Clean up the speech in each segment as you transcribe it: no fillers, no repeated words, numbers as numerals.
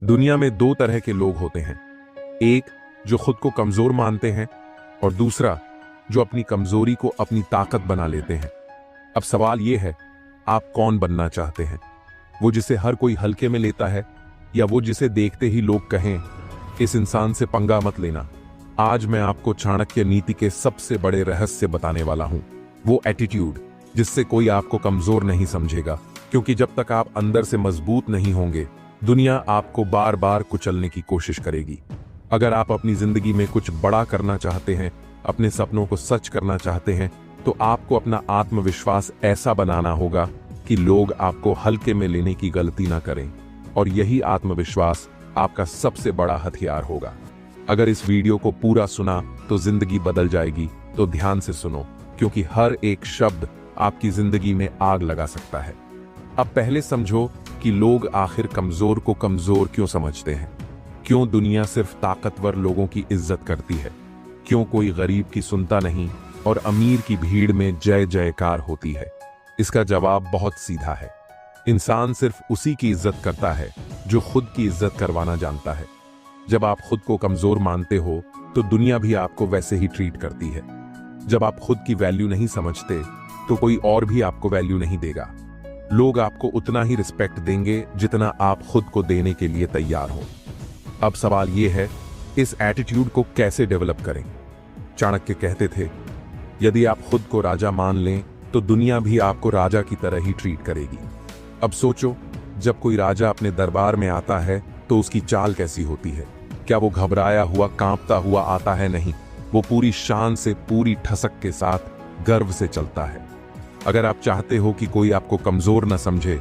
दुनिया में दो तरह के लोग होते हैं। एक जो खुद को कमजोर मानते हैं और दूसरा जो अपनी कमजोरी को अपनी ताकत बना लेते हैं। अब सवाल यह है, आप कौन बनना चाहते हैं? वो जिसे हर कोई हल्के में लेता है, या वो जिसे देखते ही लोग कहें इस इंसान से पंगा मत लेना? आज मैं आपको चाणक्य नीति के सबसे बड़े रहस्य बताने वाला हूं। वो एटीट्यूड जिससे कोई आपको कमजोर नहीं समझेगा, क्योंकि जब तक आप अंदर से मजबूत नहीं होंगे दुनिया आपको बार बार कुचलने की कोशिश करेगी। अगर आप अपनी जिंदगी में कुछ बड़ा करना चाहते हैं, अपने सपनों को सच करना चाहते हैं, तो आपको अपना आत्मविश्वास ऐसा बनाना होगा कि लोग आपको हल्के में लेने की गलती ना करें। और यही आत्मविश्वास आपका सबसे बड़ा हथियार होगा। अगर इस वीडियो को पूरा सुना तो जिंदगी बदल जाएगी। तो ध्यान से सुनो, क्योंकि हर एक शब्द आपकी जिंदगी में आग लगा सकता है। अब पहले समझो कि लोग आखिर कमजोर को कमजोर क्यों समझते हैं। क्यों दुनिया सिर्फ ताकतवर लोगों की इज्जत करती है? क्यों कोई गरीब की सुनता नहीं और अमीर की भीड़ में जय जयकार होती है? इसका जवाब बहुत सीधा है। इंसान सिर्फ उसी की इज्जत करता है जो खुद की इज्जत करवाना जानता है। जब आप खुद को कमजोर मानते हो तो दुनिया भी आपको वैसे ही ट्रीट करती है। जब आप खुद की वैल्यू नहीं समझते तो कोई और भी आपको वैल्यू नहीं देगा। लोग आपको उतना ही रिस्पेक्ट देंगे जितना आप खुद को देने के लिए तैयार हो। अब सवाल यह है, इस एटीट्यूड को कैसे डेवलप करें? चाणक्य कहते थे, यदि आप खुद को राजा मान लें तो दुनिया भी आपको राजा की तरह ही ट्रीट करेगी। अब सोचो, जब कोई राजा अपने दरबार में आता है तो उसकी चाल कैसी होती है? क्या वो घबराया हुआ कांपता हुआ आता है? नहीं, वो पूरी शान से, पूरी ठसक के साथ गर्व से चलता है। अगर आप चाहते हो कि कोई आपको कमजोर न समझे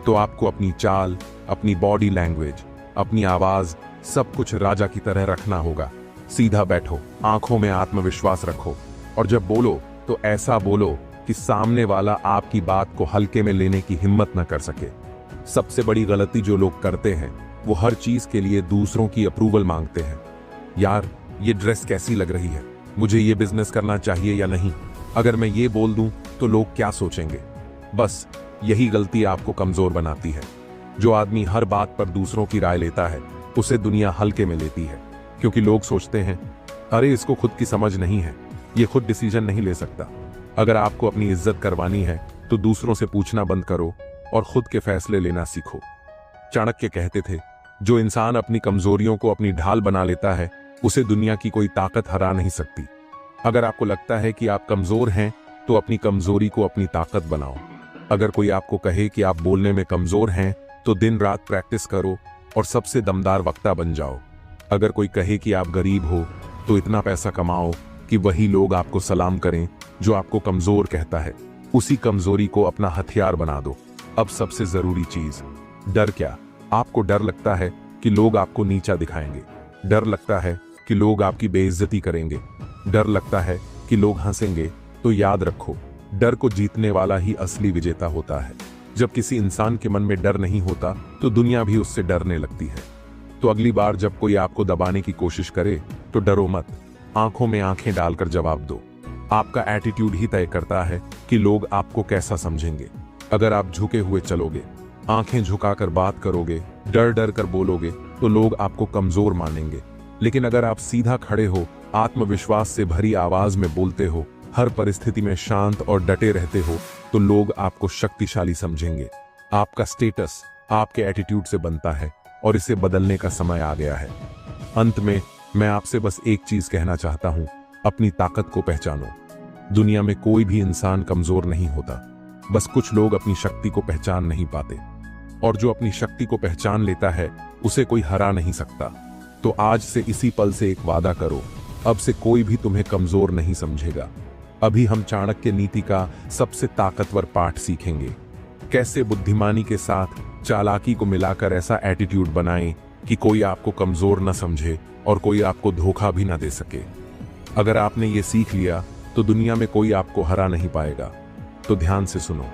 तो आपको अपनी चाल, अपनी बॉडी लैंग्वेज, अपनी आवाज, सब कुछ राजा की तरह रखना होगा। सीधा बैठो, आंखों में आत्मविश्वास रखो और जब बोलो तो ऐसा बोलो कि सामने वाला आपकी बात को हल्के में लेने की हिम्मत न कर सके। सबसे बड़ी गलती जो लोग करते हैं वो हर चीज के लिए दूसरों की अप्रूवल मांगते हैं। यार, ये ड्रेस कैसी लग रही है? मुझे ये बिजनेस करना चाहिए या नहीं? अगर मैं ये बोल दूं तो लोग क्या सोचेंगे? बस यही गलती आपको कमजोर बनाती है। जो आदमी हर बात पर दूसरों की राय लेता है उसे दुनिया हल्के में लेती है, क्योंकि लोग सोचते हैं अरे इसको खुद की समझ नहीं है, ये खुद डिसीजन नहीं ले सकता। अगर आपको अपनी इज्जत करवानी है तो दूसरों से पूछना बंद करो और खुद के फैसले लेना सीखो। चाणक्य कहते थे, जो इंसान अपनी कमजोरियों को अपनी ढाल बना लेता है उसे दुनिया की कोई ताकत हरा नहीं सकती। अगर आपको लगता है कि आप कमजोर हैं तो अपनी कमजोरी को अपनी ताकत बनाओ। अगर कोई आपको कहे कि आप बोलने में कमजोर हैं तो दिन रात प्रैक्टिस करो और सबसे दमदार वक्ता बन जाओ। अगर कोई कहे कि आप गरीब हो तो इतना पैसा कमाओ कि वही लोग आपको सलाम करें जो आपको कमजोर कहता है। उसी कमजोरी को अपना हथियार बना दो। अब सबसे जरूरी चीज, डर क्या? आपको डर लगता है कि लोग आपको नीचा दिखाएंगे, डर लगता है कि लोग आपकी बेइज्जती करेंगे, डर लगता है कि लोग हंसेंगे, तो याद रखो, डर को जीतने वाला ही असली विजेता होता है। जब किसी इंसान के मन में डर नहीं होता तो दुनिया भी उससे डरने लगती है। तो अगली बार जब कोई आपको दबाने की कोशिश करे तो डरो मत, आंखों में आंखें डालकर जवाब दो। आपका एटीट्यूड ही तय करता है कि लोग आपको कैसा समझेंगे। अगर आप झुके हुए चलोगे, आंखें झुकाकर बात करोगे, डर डर कर बोलोगे, तो लोग आपको कमजोर मानेंगे। लेकिन अगर आप सीधा खड़े हो, आत्मविश्वास से भरी आवाज में बोलते हो, हर परिस्थिति में शांत और डटे रहते हो, तो लोग आपको शक्तिशाली समझेंगे। आपका स्टेटस आपके एटीट्यूड से बनता है और इसे बदलने का समय आ गया है। अंत में मैं आपसे बस एक चीज कहना चाहता हूं, अपनी ताकत को पहचानो। दुनिया में कोई भी इंसान कमजोर नहीं होता, बस कुछ लोग अपनी शक्ति को पहचान नहीं पाते। और जो अपनी शक्ति को पहचान लेता है उसे कोई हरा नहीं सकता। तो आज से इसी पल से एक वादा करो, अब से कोई भी तुम्हें कमजोर नहीं समझेगा। अभी हम चाणक्य नीति का सबसे ताकतवर पाठ सीखेंगे। कैसे बुद्धिमानी के साथ चालाकी को मिलाकर ऐसा एटीट्यूड बनाएं कि कोई आपको कमजोर न समझे और कोई आपको धोखा भी न दे सके। अगर आपने ये सीख लिया तो दुनिया में कोई आपको हरा नहीं पाएगा। तो ध्यान से सुनो,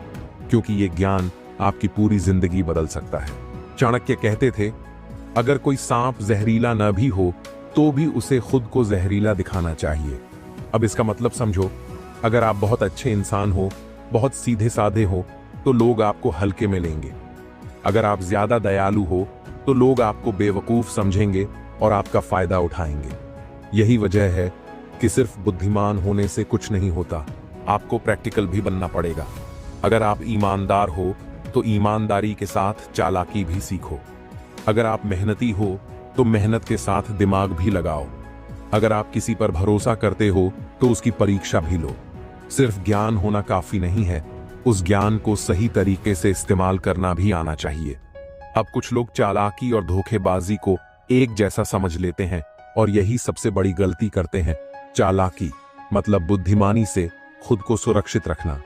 क्योंकि ये ज्ञान आपकी पूरी जिंदगी बदल सकता है। चाणक्य कहते थे, अगर कोई सांप जहरीला न भी हो तो भी उसे खुद को जहरीला दिखाना चाहिए। अब इसका मतलब समझो, अगर आप बहुत अच्छे इंसान हो, बहुत सीधे साधे हो, तो लोग आपको हल्के में लेंगे। अगर आप ज्यादा दयालु हो तो लोग आपको बेवकूफ समझेंगे और आपका फायदा उठाएंगे। यही वजह है कि सिर्फ बुद्धिमान होने से कुछ नहीं होता, आपको प्रैक्टिकल भी बनना पड़ेगा। अगर आप ईमानदार हो तो ईमानदारी के साथ चालाकी भी सीखो। अगर आप मेहनती हो तो मेहनत के साथ दिमाग भी लगाओ। अगर आप किसी पर भरोसा करते हो तो उसकी परीक्षा भी लो। सिर्फ ज्ञान होना काफी नहीं है, उस ज्ञान को सही तरीके से इस्तेमाल करना भी आना चाहिए। अब कुछ लोग चालाकी और धोखेबाजी को एक जैसा समझ लेते हैं और यही सबसे बड़ी गलती करते हैं। चालाकी मतलब बुद्धिमानी से खुद को सुरक्षित रखना,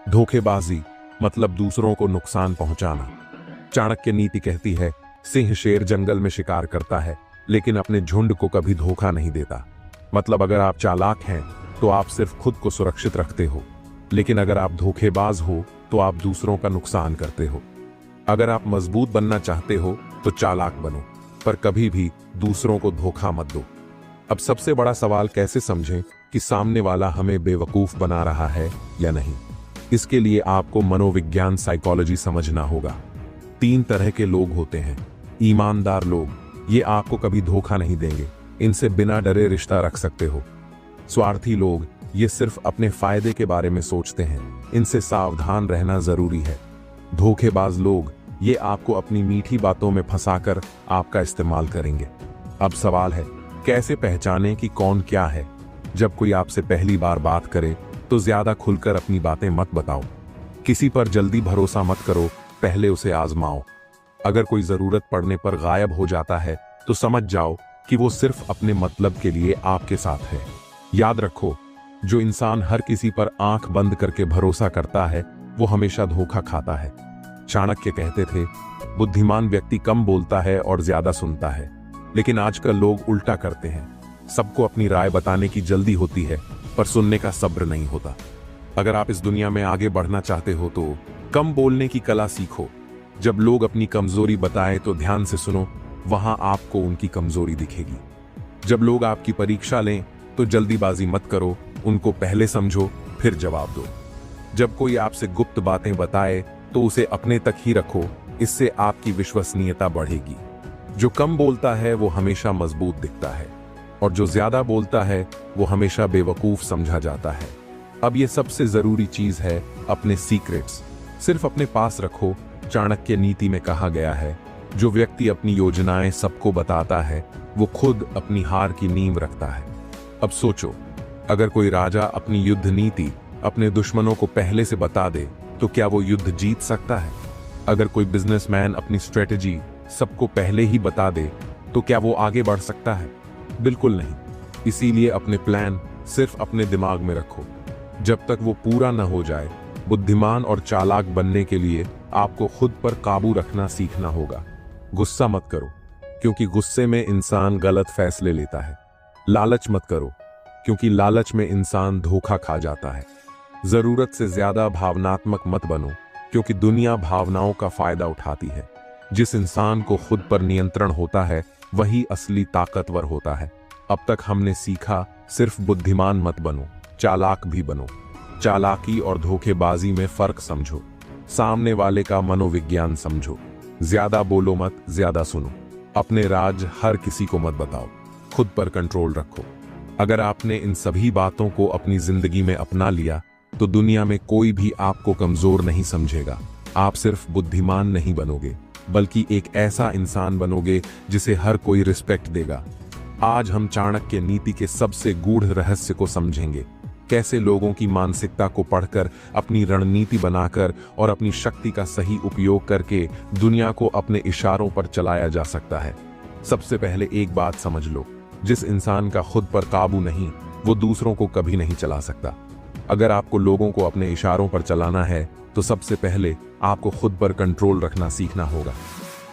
धोखेबाजी मतलब दूसरों को नुकसान पहुंचाना। चाणक्य नीति कहती है, सिंह शेर जंगल में शिकार करता है लेकिन अपने झुंड को कभी धोखा नहीं देता। मतलब अगर आप चालाक हैं तो आप सिर्फ खुद को सुरक्षित रखते हो, लेकिन अगर आप धोखेबाज हो तो आप दूसरों का नुकसान करते हो। अगर आप मजबूत बनना चाहते हो तो चालाक बनो, पर कभी भी दूसरों को धोखा मत दो। अब सबसे बड़ा सवाल कैसे समझें कि सामने वाला हमें बेवकूफ बना रहा है या नहीं। इसके लिए आपको मनोविज्ञान साइकोलॉजी समझना होगा। 3 तरह के लोग होते हैं। ईमानदार लोग, ये आपको कभी धोखा नहीं देंगे, इनसे बिना डरे रिश्ता रख सकते हो। स्वार्थी लोग, ये सिर्फ अपने फायदे के बारे में सोचते हैं, इनसे सावधान रहना जरूरी है। धोखेबाज लोग, ये आपको अपनी मीठी बातों में फंसाकर आपका इस्तेमाल करेंगे। अब सवाल है, कैसे पहचानें कि कौन क्या है। जब कोई आपसे पहली बार बात करे तो ज्यादा खुलकर अपनी बातें मत बताओ। किसी पर जल्दी भरोसा मत करो, पहले उसे आजमाओ। अगर कोई जरूरत पड़ने पर गायब हो जाता है तो समझ जाओ कि वो सिर्फ अपने मतलब के लिए आपके साथ है। याद रखो, जो इंसान हर किसी पर आंख बंद करके भरोसा करता है वो हमेशा धोखा खाता है। चाणक्य कहते थे, बुद्धिमान व्यक्ति कम बोलता है और ज्यादा सुनता है, लेकिन आजकल लोग उल्टा करते हैं। सबको अपनी राय बताने की जल्दी होती है पर सुनने का सब्र नहीं होता। अगर आप इस दुनिया में आगे बढ़ना चाहते हो तो कम बोलने की कला सीखो। जब लोग अपनी कमजोरी बताएं तो ध्यान से सुनो, वहां आपको उनकी कमजोरी दिखेगी। जब लोग आपकी परीक्षा लें तो जल्दीबाजी मत करो, उनको पहले समझो फिर जवाब दो। जब कोई आपसे गुप्त बातें बताए तो उसे अपने तक ही रखो, इससे आपकी विश्वसनीयता बढ़ेगी। जो कम बोलता है वो हमेशा मजबूत दिखता है और जो ज्यादा बोलता है वो हमेशा बेवकूफ समझा जाता है। अब ये सबसे जरूरी चीज है, अपने सीक्रेट्स सिर्फ अपने पास रखो। चाणक्य नीति में कहा गया है, जो व्यक्ति अपनी योजनाएं सबको बताता है वो खुद अपनी हार की नींव रखता है। अब सोचो, अगर कोई राजा अपनी युद्ध नीति अपने दुश्मनों को पहले से बता दे तो क्या वो युद्ध जीत सकता है? अगर कोई बिजनेसमैन अपनी स्ट्रेटजी सबको पहले ही बता दे तो क्या वो आगे बढ़ सकता है? बिल्कुल नहीं। इसीलिए अपने प्लान सिर्फ अपने दिमाग में रखो, जब तक वो पूरा न हो जाए। बुद्धिमान और चालाक बनने के लिए आपको खुद पर काबू रखना सीखना होगा। गुस्सा मत करो, क्योंकि गुस्से में इंसान गलत फैसले लेता है। लालच मत करो, क्योंकि लालच में इंसान धोखा खा जाता है। जरूरत से ज्यादा भावनात्मक मत बनो, क्योंकि दुनिया भावनाओं का फायदा उठाती है। जिस इंसान को खुद पर नियंत्रण होता है वही असली ताकतवर होता है। अब तक हमने सीखा, सिर्फ बुद्धिमान मत बनो, चालाक भी बनो। चालाकी और धोखेबाजी में फर्क समझो, सामने वाले का मनोविज्ञान समझो। ज्यादा बोलो मत, ज्यादा सुनो। अपने राज हर किसी को मत बताओ, खुद पर कंट्रोल रखो। अगर आपने इन सभी बातों को अपनी जिंदगी में अपना लिया तो दुनिया में कोई भी आपको कमजोर नहीं समझेगा। आप सिर्फ बुद्धिमान नहीं बनोगे, बल्कि एक ऐसा इंसान बनोगे जिसे हर कोई रिस्पेक्ट देगा। आज हम चाणक्य नीति के सबसे गूढ़ रहस्य को समझेंगे, कैसे लोगों की मानसिकता को पढ़कर अपनी रणनीति बनाकर और अपनी शक्ति का सही उपयोग करके दुनिया को अपने इशारों पर चलाया जा सकता है। सबसे पहले एक बात समझ लो, जिस इंसान का खुद पर काबू नहीं वो दूसरों को कभी नहीं चला सकता। अगर आपको लोगों को अपने इशारों पर चलाना है तो सबसे पहले आपको खुद पर कंट्रोल रखना सीखना होगा।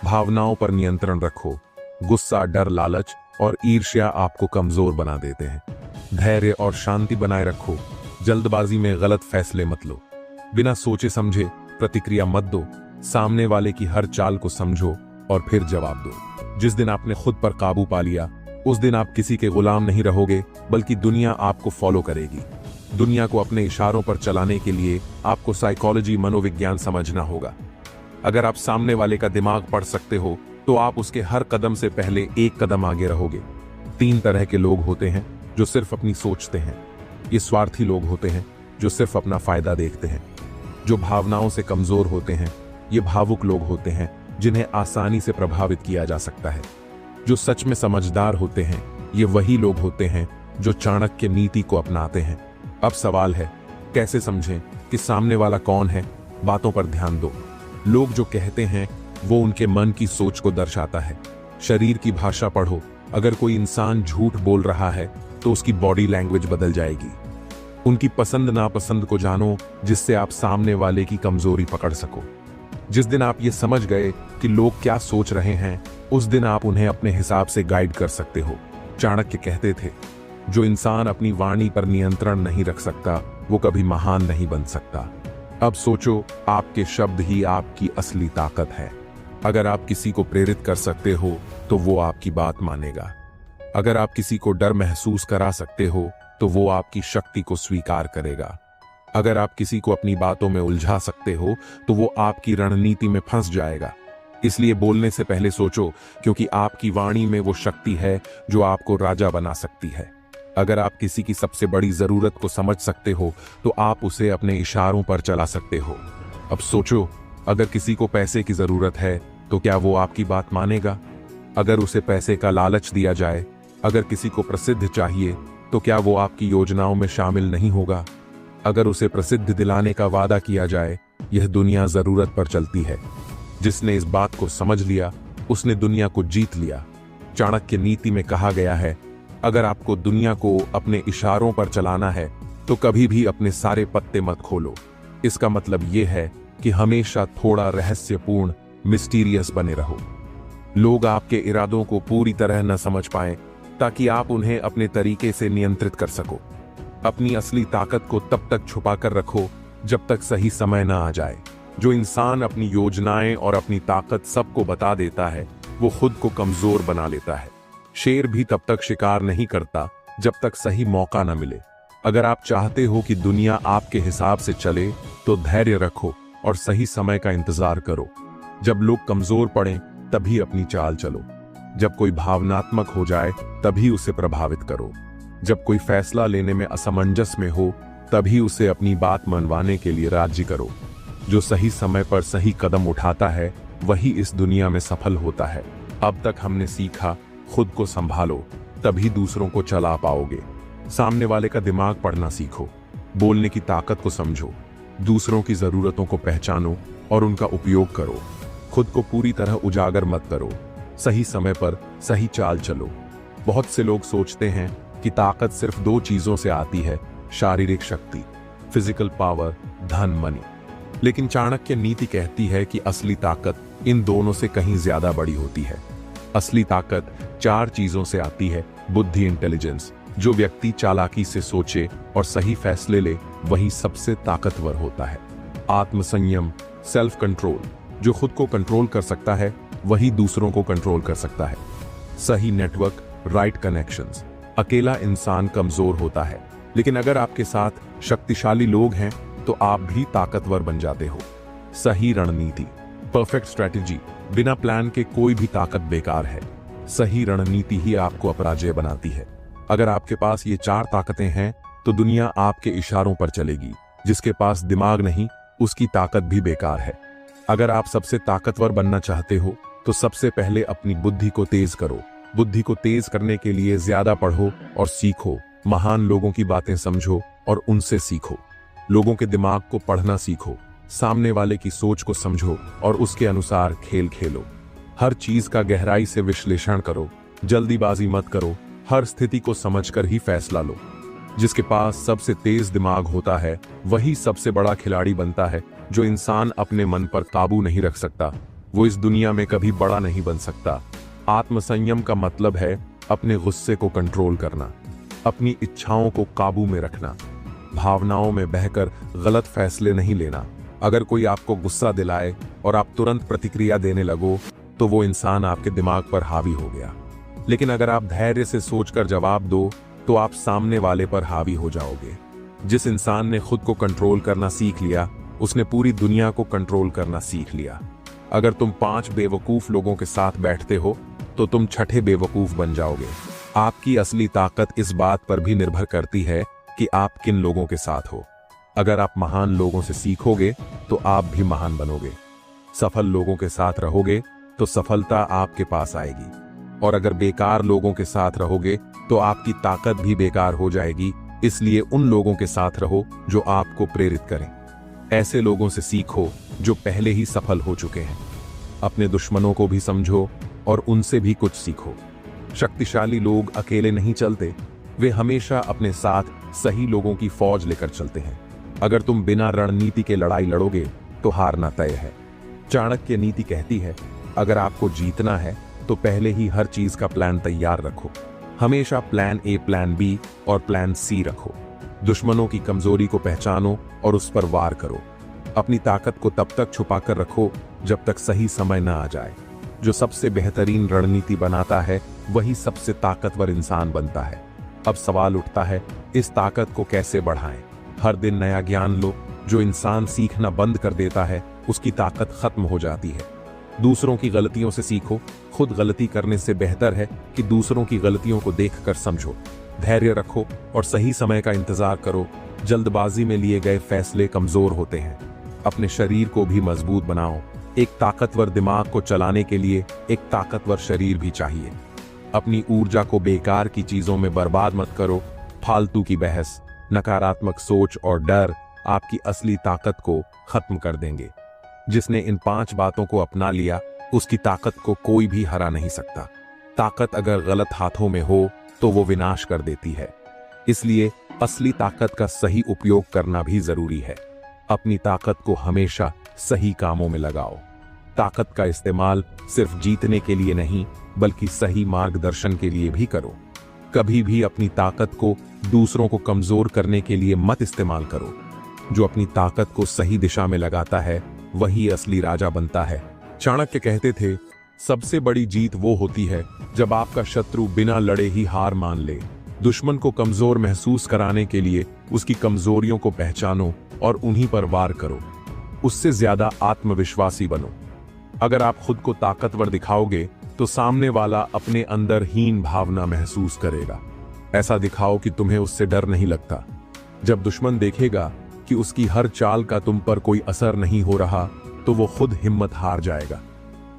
भावनाओं पर नियंत्रण रखो। गुस्सा, डर, लालच और ईर्ष्या आपको कमजोर बना देते हैं। धैर्य और शांति बनाए रखो। जल्दबाजी में गलत फैसले मत लो। बिना सोचे समझे प्रतिक्रिया मत दो। सामने वाले की हर चाल को समझो और फिर जवाब दो। जिस दिन आपने खुद पर काबू पा लिया उस दिन आप किसी के गुलाम नहीं रहोगे, बल्कि दुनिया आपको फॉलो करेगी। दुनिया को अपने इशारों पर चलाने के लिए आपको साइकोलॉजी, मनोविज्ञान समझना होगा। अगर आप सामने वाले का दिमाग पढ़ सकते हो तो आप उसके हर कदम से पहले एक कदम आगे रहोगे। 3 तरह के लोग होते हैं जो सिर्फ अपनी सोचते हैं। ये स्वार्थी लोग होते हैं जो सिर्फ अपना फायदा देखते हैं। जो भावनाओं से कमजोर होते हैं ये भावुक लोग होते हैं जिन्हें आसानी से प्रभावित किया जा सकता है। जो सच में समझदार होते हैं ये वही लोग होते हैं जो चाणक्य नीति को अपनाते हैं। अब सवाल है, कैसे समझें कि सामने वाला कौन है? बातों पर ध्यान दो। लोग जो कहते हैं वो उनके मन की सोच को दर्शाता है। शरीर की भाषा पढ़ो। अगर कोई इंसान झूठ बोल रहा है तो उसकी बॉडी लैंग्वेज बदल जाएगी। उनकी पसंद नापसंद को जानो जिससे आप सामने वाले की कमजोरी पकड़ सको। जिस दिन आप ये समझ गए कि लोग क्या सोच रहे हैं उस दिन आप उन्हें अपने हिसाब से गाइड कर सकते हो। चाणक्य कहते थे, जो इंसान अपनी वाणी पर नियंत्रण नहीं रख सकता वो कभी महान नहीं बन सकता। अब सोचो, आपके शब्द ही आपकी असली ताकत है। अगर आप किसी को प्रेरित कर सकते हो तो वो आपकी बात मानेगा। अगर आप किसी को डर महसूस करा सकते हो तो वो आपकी शक्ति को स्वीकार करेगा। अगर आप किसी को अपनी बातों में उलझा सकते हो तो वो आपकी रणनीति में फंस जाएगा। इसलिए बोलने से पहले सोचो, क्योंकि आपकी वाणी में वो शक्ति है जो आपको राजा बना सकती है। अगर आप किसी की सबसे बड़ी जरूरत को समझ सकते हो तो आप उसे अपने इशारों पर चला सकते हो। अब सोचो, अगर किसी को पैसे की जरूरत है तो क्या वो आपकी बात मानेगा? अगर उसे पैसे का लालच दिया जाए, अगर किसी को प्रसिद्ध चाहिए तो क्या वो आपकी योजनाओं में शामिल नहीं होगा? अगर उसे प्रसिद्ध दिलाने का वादा किया जाए, यह दुनिया जरूरत पर चलती है। जिसने इस बात को समझ लिया उसने दुनिया को जीत लिया। चाणक्य नीति में कहा गया है, अगर आपको दुनिया को अपने इशारों पर चलाना है तो कभी भी अपने सारे पत्ते मत खोलो। इसका मतलब यह है कि हमेशा थोड़ा रहस्यपूर्ण, मिस्टीरियस बने रहो। लोग आपके इरादों को पूरी तरह न समझ पाएं ताकि आप उन्हें अपने तरीके से नियंत्रित कर सको। अपनी असली ताकत को तब तक छुपा कर रखो जब तक सही समय न आ जाए। जो इंसान अपनी योजनाएं और अपनी ताकत सबको बता देता है वो खुद को कमजोर बना लेता है। शेर भी तब तक शिकार नहीं करता जब तक सही मौका न मिले। अगर आप चाहते हो कि दुनिया आपके हिसाब से चले तो धैर्य रखो और सही समय का इंतजार करो। जब लोग कमजोर पड़ें तभी अपनी चाल चलो। जब कोई भावनात्मक हो जाए तभी उसे प्रभावित करो। जब कोई फैसला लेने में असमंजस में हो तभी उसे अपनी बात मनवाने के लिए राजी करो। जो सही समय पर सही कदम उठाता है वही इस दुनिया में सफल होता है। अब तक हमने सीखा, खुद को संभालो तभी दूसरों को चला पाओगे। सामने वाले का दिमाग पढ़ना सीखो, बोलने की ताकत को समझो, दूसरों की जरूरतों को पहचानो और उनका उपयोग करो। खुद को पूरी तरह उजागर मत करो, सही समय पर सही चाल चलो। बहुत से लोग सोचते हैं कि ताकत सिर्फ 2 चीजों से आती है, शारीरिक शक्ति, फिजिकल पावर, धन, मनी। लेकिन चाणक्य नीति कहती है कि असली ताकत इन दोनों से कहीं ज्यादा बड़ी होती है। असली ताकत 4 चीजों से आती है। बुद्धि, इंटेलिजेंस। जो व्यक्ति चालाकी से सोचे और सही फैसले ले वही सबसे ताकतवर होता है। आत्मसंयम, सेल्फ कंट्रोल। जो खुद को कंट्रोल कर सकता है वही दूसरों को कंट्रोल कर सकता है। सही नेटवर्क, राइट कनेक्शंस। अकेला इंसान कमजोर होता है, लेकिन अगर आपके साथ शक्तिशाली लोग हैं तो आप भी ताकतवर बन जाते हो। सही रणनीति, परफेक्ट स्ट्रेटेजी। बिना प्लान के कोई भी ताकत बेकार है। सही रणनीति ही आपको अपराजय बनाती है। अगर आपके पास ये 4 ताकतें हैं तो दुनिया आपके इशारों पर चलेगी। जिसके पास दिमाग नहीं उसकी ताकत भी बेकार है। अगर आप सबसे ताकतवर बनना चाहते हो तो सबसे पहले अपनी बुद्धि को तेज करो। बुद्धि को तेज करने के लिए ज्यादा पढ़ो और सीखो। महान लोगों की बातें समझो और उनसे सीखो। लोगों के दिमाग को पढ़ना सीखो। सामने वाले की सोच को समझो और उसके अनुसार खेल खेलो। हर चीज का गहराई से विश्लेषण करो। जल्दीबाजी मत करो। हर स्थिति को समझकर ही फैसला लो। जिसके पास सबसे तेज दिमाग होता है वही सबसे बड़ा खिलाड़ी बनता है। जो इंसान अपने मन पर काबू नहीं रख सकता वो इस दुनिया में कभी बड़ा नहीं बन सकता। आत्मसंयम का मतलब है अपने गुस्से को कंट्रोल करना, अपनी इच्छाओं को काबू में रखना, भावनाओं में बहकर गलत फैसले नहीं लेना। अगर कोई आपको गुस्सा दिलाए और आप तुरंत प्रतिक्रिया देने लगो तो वो इंसान आपके दिमाग पर हावी हो गया। लेकिन अगर आप धैर्य से सोचकर जवाब दो तो आप सामने वाले पर हावी हो जाओगे। जिस इंसान ने खुद को कंट्रोल करना सीख लिया उसने पूरी दुनिया को कंट्रोल करना सीख लिया। अगर तुम 5 बेवकूफ लोगों के साथ बैठते हो तो तुम छठे बेवकूफ बन जाओगे। आपकी असली ताकत इस बात पर भी निर्भर करती है कि आप किन लोगों के साथ हो। अगर आप महान लोगों से सीखोगे तो आप भी महान बनोगे। सफल लोगों के साथ रहोगे तो सफलता आपके पास आएगी, और अगर बेकार लोगों के साथ रहोगे तो आपकी ताकत भी बेकार हो जाएगी। इसलिए उन लोगों के साथ रहो जो आपको प्रेरित करें। ऐसे लोगों से सीखो जो पहले ही सफल हो चुके हैं। अपने दुश्मनों को भी समझो और उनसे भी कुछ सीखो। शक्तिशाली लोग अकेले नहीं चलते, वे हमेशा अपने साथ सही लोगों की फौज लेकर चलते हैं। अगर तुम बिना रणनीति के लड़ाई लड़ोगे तो हारना तय है। चाणक्य नीति कहती है, अगर आपको जीतना है तो पहले ही हर चीज का प्लान तैयार रखो। हमेशा प्लान ए, प्लान बी और प्लान सी रखो। दुश्मनों की कमजोरी को पहचानो और उस पर वार करो। अपनी ताकत को तब तक छुपा कर रखो जब तक सही समय न आ जाए। जो सबसे बेहतरीन रणनीति बनाता है वही सबसे ताकतवर इंसान बनता है। अब सवाल उठता है, इस ताकत को कैसे बढ़ाएं? हर दिन नया ज्ञान लो। जो इंसान सीखना बंद कर देता है उसकी ताकत खत्म हो जाती है। दूसरों की गलतियों से सीखो। खुद गलती करने से बेहतर है कि दूसरों की गलतियों को देखकर समझो। धैर्य रखो और सही समय का इंतजार करो। जल्दबाजी में लिए गए फैसले कमजोर होते हैं। अपने शरीर को भी मजबूत बनाओ। एक ताकतवर दिमाग को चलाने के लिए एक ताकतवर शरीर भी चाहिए। अपनी ऊर्जा को बेकार की चीजों में बर्बाद मत करो। फालतू की बहस, नकारात्मक सोच और डर आपकी असली ताकत को खत्म कर देंगे। जिसने इन 5 बातों को अपना लिया उसकी ताकत को कोई भी हरा नहीं सकता। ताकत अगर गलत हाथों में हो तो वो विनाश कर देती है। इसलिए असली ताकत का सही उपयोग करना भी जरूरी है। अपनी ताकत को हमेशा सही कामों में लगाओ। ताकत का इस्तेमाल सिर्फ जीतने के लिए नहीं बल्कि सही मार्गदर्शन के लिए भी करो। कभी भी अपनी ताकत को दूसरों को कमजोर करने के लिए मत इस्तेमाल करो। जो अपनी ताकत को सही दिशा में लगाता है वही असली राजा बनता है। चाणक्य कहते थे, सबसे बड़ी जीत वो होती है जब आपका शत्रु बिना लड़े ही हार मान ले। दुश्मन को कमजोर महसूस कराने के लिए उसकी कमजोरियों को पहचानो और उन्हीं पर वार करो। उससे ज्यादा आत्मविश्वासी बनो। अगर आप खुद को ताकतवर दिखाओगे तो सामने वाला अपने अंदर हीन भावना महसूस करेगा। ऐसा दिखाओ कि तुम्हें उससे डर नहीं लगता। जब दुश्मन देखेगा कि उसकी हर चाल का तुम पर कोई असर नहीं हो रहा तो वो खुद हिम्मत हार जाएगा।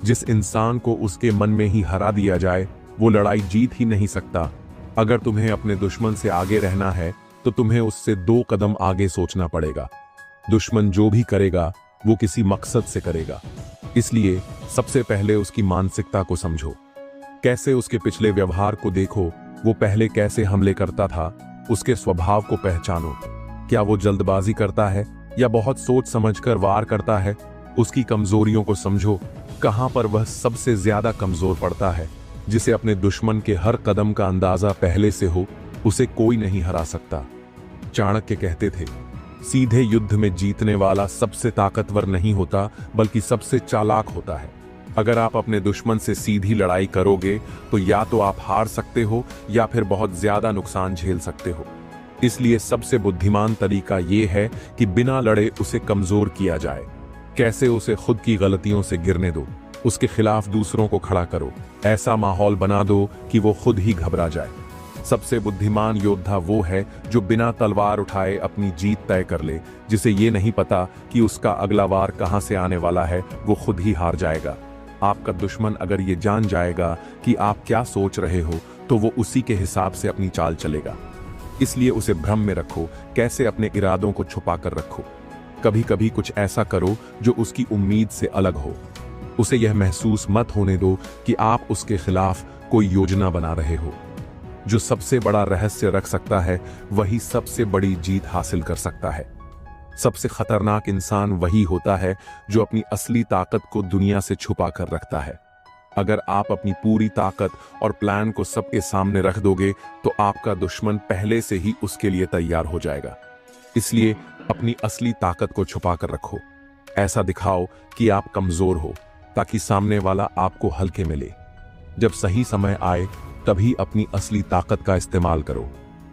जिस इंसान को उसके मन में ही हरा दिया जाए वो लड़ाई जीत ही नहीं सकता। अगर तुम्हें अपने दुश्मन से आगे रहना है तो तुम्हें उससे 2 कदम आगे सोचना पड़ेगा। दुश्मन जो भी करेगा वो किसी मकसद से करेगा। इसलिए सबसे पहले उसकी मानसिकता को समझो। कैसे उसके पिछले व्यवहार को देखो। वो पहले कैसे हमले करता था, उसके स्वभाव को पहचानो। क्या वो जल्दबाजी करता है या बहुत सोच समझकर वार करता है? उसकी कमजोरियों को समझो। कहां पर वह सबसे ज्यादा कमजोर पड़ता है? जिसे अपने दुश्मन के हर कदम का अंदाजा पहले से हो उसे कोई नहीं हरा सकता। चाणक्य कहते थे, सीधे युद्ध में जीतने वाला सबसे ताकतवर नहीं होता बल्कि सबसे चालाक होता है। अगर आप अपने दुश्मन से सीधी लड़ाई करोगे तो या तो आप हार सकते हो या फिर बहुत ज्यादा नुकसान झेल सकते हो। इसलिए सबसे बुद्धिमान तरीका यह है कि बिना लड़े उसे कमजोर किया जाए। कैसे? उसे खुद की गलतियों से गिरने दो। उसके खिलाफ दूसरों को खड़ा करो। ऐसा माहौल बना दो कि वो खुद ही घबरा जाए। सबसे बुद्धिमान योद्धा वो है जो बिना तलवार उठाए अपनी जीत तय कर ले। जिसे ये नहीं पता कि उसका अगला वार कहां से आने वाला है, वो खुद ही हार जाएगा। आपका दुश्मन अगर ये जान जाएगा कि आप क्या सोच रहे हो तो वो उसी के हिसाब से अपनी चाल चलेगा। इसलिए उसे भ्रम में रखो। कैसे? अपने इरादों को छुपा कर रखो। कभी कभी कुछ ऐसा करो जो उसकी उम्मीद से अलग हो। उसे यह महसूस मत होने दो कि आप उसके खिलाफ कोई योजना बना रहे हो। जो सबसे बड़ा रहस्य रख सकता है वही सबसे बड़ी जीत हासिल कर सकता है। सबसे खतरनाक इंसान वही होता है जो अपनी असली ताकत को दुनिया से छुपा कर रखता है। अगर आप अपनी पूरी ताकत और प्लान को सबके सामने रख दोगे तो आपका दुश्मन पहले से ही उसके लिए तैयार हो जाएगा। इसलिए अपनी असली ताकत को छुपा कर रखो। ऐसा दिखाओ कि आप कमजोर हो ताकि सामने वाला आपको हल्के में ले। जब सही समय आए तभी अपनी असली ताकत का इस्तेमाल करो।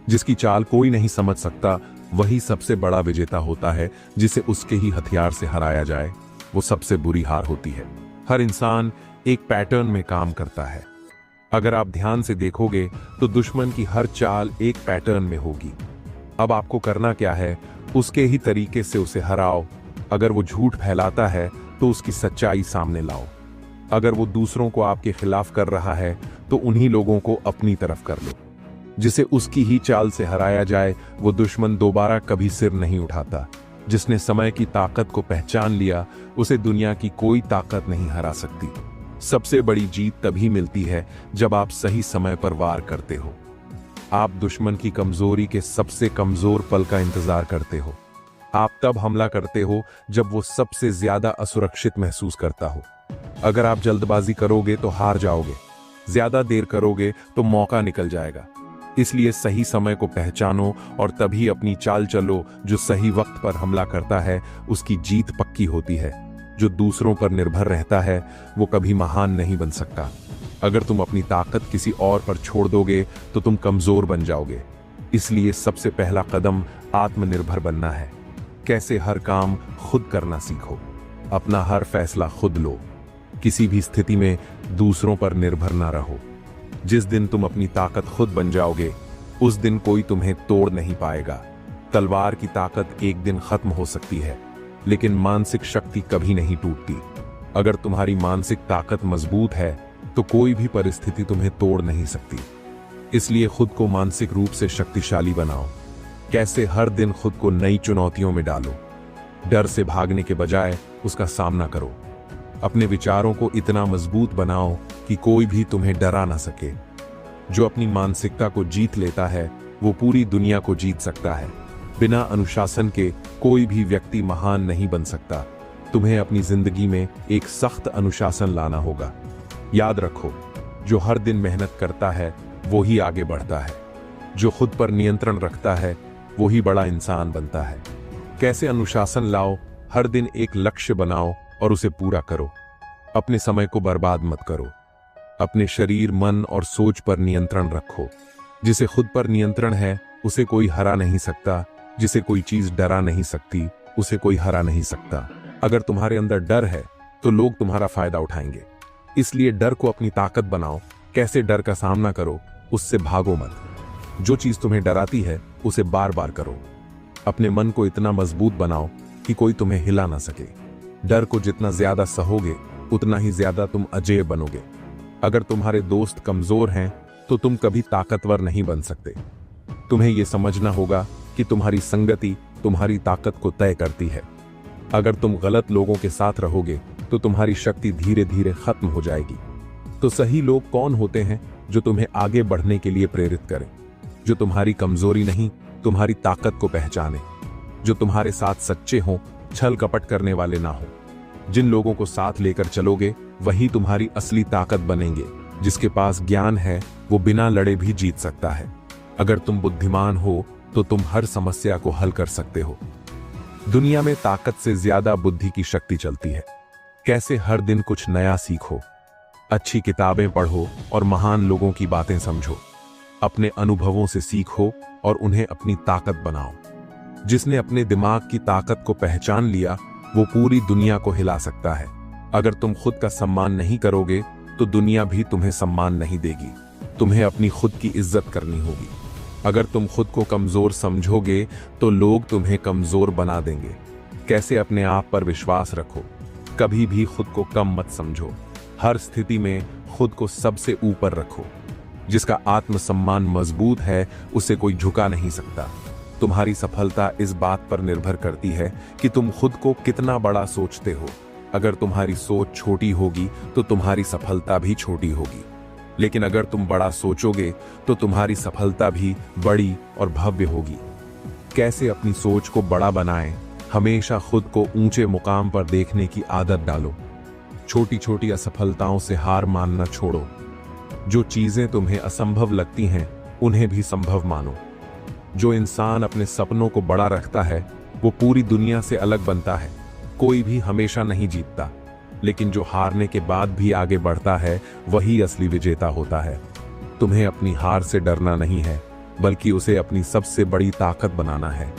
जिसकी चाल कोई नहीं समझ सकता वही सबसे बड़ा विजेता होता है। जिसे उसके ही हथियार से हराया जाए वो सबसे बुरी हार होती है। हर इंसान एक पैटर्न में काम करता है। अगर आप ध्यान से देखोगे तो दुश्मन की हर चाल एक पैटर्न में होगी। अब आपको करना क्या है, उसके ही तरीके से उसे हराओ। अगर वो झूठ फैलाता है तो उसकी सच्चाई सामने लाओ। अगर वो दूसरों को आपके खिलाफ कर रहा है तो उन्हीं लोगों को अपनी तरफ कर लो। जिसे उसकी ही चाल से हराया जाए वो दुश्मन दोबारा कभी सिर नहीं उठाता। जिसने समय की ताकत को पहचान लिया उसे दुनिया की कोई ताकत नहीं हरा सकती। सबसे बड़ी जीत तभी मिलती है जब आप सही समय पर वार करते हो। आप दुश्मन की कमजोरी के सबसे कमजोर पल का इंतजार करते हो। आप तब हमला करते हो जब वो सबसे ज्यादा असुरक्षित महसूस करता हो। अगर आप जल्दबाजी करोगे तो हार जाओगे, ज्यादा देर करोगे तो मौका निकल जाएगा। इसलिए सही समय को पहचानो और तभी अपनी चाल चलो। जो सही वक्त पर हमला करता है उसकी जीत पक्की होती है। जो दूसरों पर निर्भर रहता है वो कभी महान नहीं बन सकता। अगर तुम अपनी ताकत किसी और पर छोड़ दोगे तो तुम कमजोर बन जाओगे। इसलिए सबसे पहला कदम आत्मनिर्भर बनना है। कैसे हर काम खुद करना सीखो। अपना हर फैसला खुद लो। किसी भी स्थिति में दूसरों पर निर्भर ना रहो। जिस दिन तुम अपनी ताकत खुद बन जाओगे उस दिन कोई तुम्हें तोड़ नहीं पाएगा। तलवार की ताकत एक दिन खत्म हो सकती है लेकिन मानसिक शक्ति कभी नहीं टूटती। अगर तुम्हारी मानसिक ताकत मजबूत है तो कोई भी परिस्थिति तुम्हें तोड़ नहीं सकती। इसलिए खुद को मानसिक रूप से शक्तिशाली बनाओ। कैसे हर दिन खुद को नई चुनौतियों में डालो। डर से भागने के बजाय उसका सामना करो। अपने विचारों को इतना मजबूत बनाओ कि कोई भी तुम्हें डरा ना सके। जो अपनी मानसिकता को जीत लेता है वो पूरी दुनिया को जीत सकता है। बिना अनुशासन के कोई भी व्यक्ति महान नहीं बन सकता। तुम्हें अपनी जिंदगी में एक सख्त अनुशासन लाना होगा। याद रखो, जो हर दिन मेहनत करता है वो ही आगे बढ़ता है। जो खुद पर नियंत्रण रखता है वो ही बड़ा इंसान बनता है। कैसे अनुशासन लाओ? हर दिन एक लक्ष्य बनाओ और उसे पूरा करो। अपने समय को बर्बाद मत करो। अपने शरीर, मन और सोच पर नियंत्रण रखो। जिसे खुद पर नियंत्रण है उसे कोई हरा नहीं सकता। जिसे कोई चीज डरा नहीं सकती उसे कोई हरा नहीं सकता। अगर तुम्हारे अंदर डर है तो लोग तुम्हारा फायदा उठाएंगे। इसलिए डर को अपनी ताकत बनाओ। कैसे डर का सामना करो? उससे भागो मत। जो चीज तुम्हें डराती है उसे बार बार करो। अपने मन को इतना मजबूत बनाओ कि कोई तुम्हें हिला ना सके। डर को जितना ज्यादा सहोगे उतना ही ज्यादा तुम अजेय बनोगे। अगर तुम्हारे दोस्त कमजोर हैं तो तुम कभी ताकतवर नहीं बन सकते। तुम्हें यह समझना होगा कि तुम्हारी संगति तुम्हारी ताकत को तय करती है। अगर तुम गलत लोगों के साथ रहोगे तो तुम्हारी शक्ति धीरे धीरे खत्म हो जाएगी। तो सही लोग कौन होते हैं? जो तुम्हें आगे बढ़ने के लिए प्रेरित करें। जो तुम्हारी कमजोरी नहीं तुम्हारी ताकत को पहचाने। जो तुम्हारे साथ सच्चे हों, छल कपट करने वाले ना हो। जिन लोगों को साथ लेकर चलोगे वही तुम्हारी असली ताकत बनेंगे। जिसके पास ज्ञान है वो बिना लड़े भी जीत सकता है। अगर तुम बुद्धिमान हो तो तुम हर समस्या को हल कर सकते हो। दुनिया में ताकत से ज्यादा बुद्धि की शक्ति चलती है। कैसे हर दिन कुछ नया सीखो। अच्छी किताबें पढ़ो और महान लोगों की बातें समझो। अपने अनुभवों से सीखो और उन्हें अपनी ताकत बनाओ। जिसने अपने दिमाग की ताकत को पहचान लिया वो पूरी दुनिया को हिला सकता है। अगर तुम खुद का सम्मान नहीं करोगे तो दुनिया भी तुम्हें सम्मान नहीं देगी। तुम्हें अपनी खुद की इज्जत करनी होगी। अगर तुम खुद को कमजोर समझोगे तो लोग तुम्हें कमजोर बना देंगे। कैसे अपने आप पर विश्वास रखो। कभी भी खुद को कम मत समझो। हर स्थिति में खुद को सबसे ऊपर रखो। जिसका आत्मसम्मान मजबूत है उसे कोई झुका नहीं सकता। तुम्हारी सफलता इस बात पर निर्भर करती है कि तुम खुद को कितना बड़ा सोचते हो। अगर तुम्हारी सोच छोटी होगी तो तुम्हारी सफलता भी छोटी होगी। लेकिन अगर तुम बड़ा सोचोगे तो तुम्हारी सफलता भी बड़ी और भव्य होगी। कैसे अपनी सोच को बड़ा बनाएं? हमेशा खुद को ऊंचे मुकाम पर देखने की आदत डालो। छोटी छोटी असफलताओं से हार मानना छोड़ो। जो चीजें तुम्हें असंभव लगती हैं उन्हें भी संभव मानो। जो इंसान अपने सपनों को बड़ा रखता है वो पूरी दुनिया से अलग बनता है। कोई भी हमेशा नहीं जीतता, लेकिन जो हारने के बाद भी आगे बढ़ता है वही असली विजेता होता है। तुम्हें अपनी हार से डरना नहीं है बल्कि उसे अपनी सबसे बड़ी ताकत बनाना है।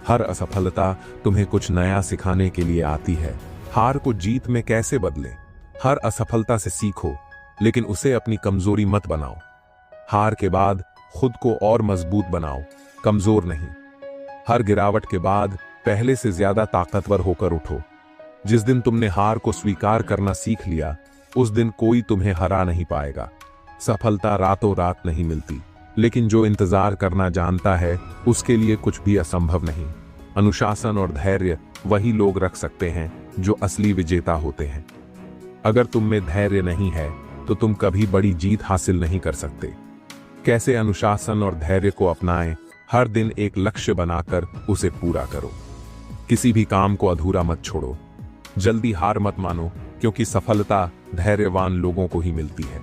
हर असफलता तुम्हें कुछ नया सिखाने के लिए आती है। हार को जीत में कैसे बदलें? हर असफलता से सीखो, लेकिन उसे अपनी कमजोरी मत बनाओ। हार के बाद खुद को और मजबूत बनाओ, कमजोर नहीं। हर गिरावट के बाद पहले से ज्यादा ताकतवर होकर उठो। जिस दिन तुमने हार को स्वीकार करना सीख लिया, उस दिन कोई तुम्हें हरा नहीं पाएगा। सफलता रातों रात नहीं मिलती, लेकिन जो इंतजार करना जानता है उसके लिए कुछ भी असंभव नहीं। अनुशासन और धैर्य वही लोग रख सकते हैं जो असली विजेता होते हैं। अगर तुम में धैर्य नहीं है तो तुम कभी बड़ी जीत हासिल नहीं कर सकते। कैसे अनुशासन और धैर्य को अपनाएं? हर दिन एक लक्ष्य बनाकर उसे पूरा करो। किसी भी काम को अधूरा मत छोड़ो। जल्दी हार मत मानो, क्योंकि सफलता धैर्यवान लोगों को ही मिलती है।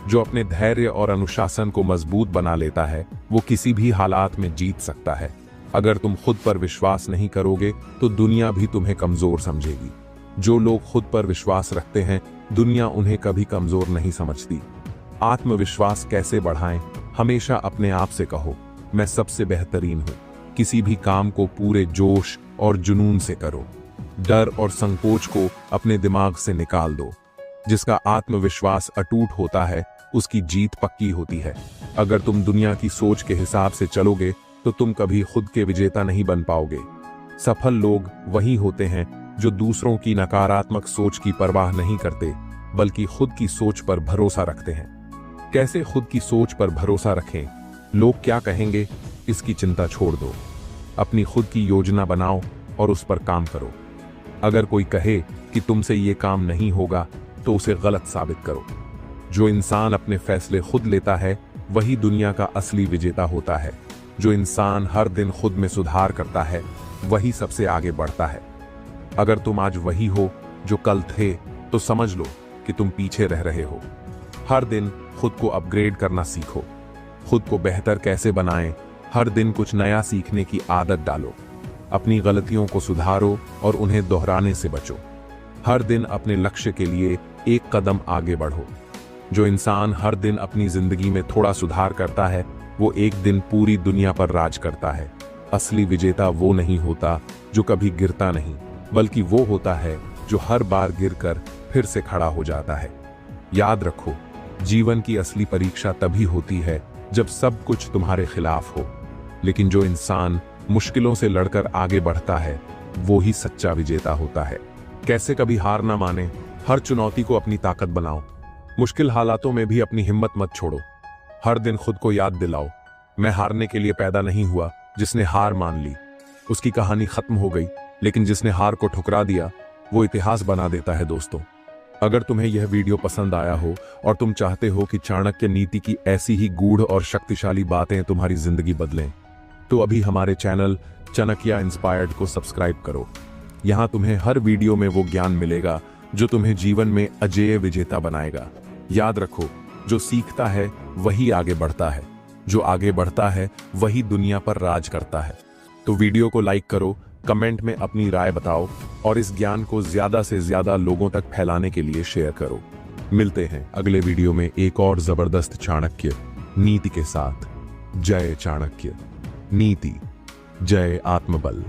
जो अपने धैर्य और अनुशासन को मजबूत बना लेता है वो किसी भी हालात में जीत सकता है। अगर तुम खुद पर विश्वास नहीं करोगे तो दुनिया भी तुम्हें कमजोर समझेगी। जो लोग खुद पर विश्वास रखते हैं, दुनिया उन्हें कभी कमजोर नहीं समझती। आत्मविश्वास कैसे बढ़ाएं? हमेशा अपने आप से कहो, मैं सबसे बेहतरीन हूं। किसी भी काम को पूरे जोश और जुनून से करो। डर और संकोच को अपने दिमाग से निकाल दो। जिसका आत्मविश्वास अटूट होता है उसकी जीत पक्की होती है। अगर तुम दुनिया की सोच के हिसाब से चलोगे तो तुम कभी खुद के विजेता नहीं बन पाओगे। सफल लोग वही होते हैं जो दूसरों की नकारात्मक सोच की परवाह नहीं करते, बल्कि खुद की सोच पर भरोसा रखते हैं। कैसे खुद की सोच पर भरोसा रखें? लोग क्या कहेंगे, इसकी चिंता छोड़ दो। अपनी खुद की योजना बनाओ और उस पर काम करो। अगर कोई कहे कि तुमसे ये काम नहीं होगा तो उसे गलत साबित करो। जो इंसान अपने फैसले खुद लेता है वही दुनिया का असली विजेता होता है। जो इंसान हर दिन खुद में सुधार करता है वही सबसे आगे बढ़ता है। अगर तुम आज वही हो जो कल थे तो समझ लो कि तुम पीछे रह रहे हो। हर दिन खुद को अपग्रेड करना सीखो। खुद को बेहतर कैसे बनाएं? हर दिन कुछ नया सीखने की आदत डालो। अपनी गलतियों को सुधारो और उन्हें दोहराने से बचो। हर दिन अपने लक्ष्य के लिए एक कदम आगे बढ़ो। जो इंसान हर दिन अपनी जिंदगी में थोड़ा सुधार करता है वो एक दिन पूरी दुनिया पर राज करता है। असली विजेता वो नहीं होता जो कभी गिरता नहीं, बल्कि वो होता है जो हर बार गिरकर फिर से खड़ा हो जाता है। याद रखो, जीवन की असली परीक्षा तभी होती है जब सब कुछ तुम्हारे खिलाफ हो, लेकिन जो इंसान मुश्किलों से लड़कर आगे बढ़ता है वो ही सच्चा विजेता होता है। कैसे कभी हार ना माने? हर चुनौती को अपनी ताकत बनाओ। मुश्किल हालातों में भी अपनी हिम्मत मत छोड़ो। हर दिन खुद को याद दिलाओ, मैं हारने के लिए पैदा नहीं हुआ। जिसने हार मान ली उसकी कहानी खत्म हो गई, लेकिन जिसने हार को ठुकरा दिया वो इतिहास बना देता है। दोस्तों, अगर तुम्हें यह वीडियो पसंद आया हो और तुम चाहते हो कि चाणक्य नीति की ऐसी ही गूढ़ और शक्तिशाली बातें तुम्हारी जिंदगी बदलें, तो अभी हमारे चैनल चाणक्य इंस्पायर्ड को सब्सक्राइब करो। यहाँ तुम्हें हर वीडियो में वो ज्ञान मिलेगा जो तुम्हें जीवन में अजेय विजेता बनाएगा। याद रखो, जो सीखता है वही आगे बढ़ता है, जो आगे बढ़ता है वही दुनिया पर राज करता है। तो वीडियो को लाइक करो, कमेंट में अपनी राय बताओ और इस ज्ञान को ज्यादा से ज्यादा लोगों तक फैलाने के लिए शेयर करो। मिलते हैं अगले वीडियो में एक और जबरदस्त चाणक्य नीति के साथ। जय चाणक्य नीति, जय आत्मबल।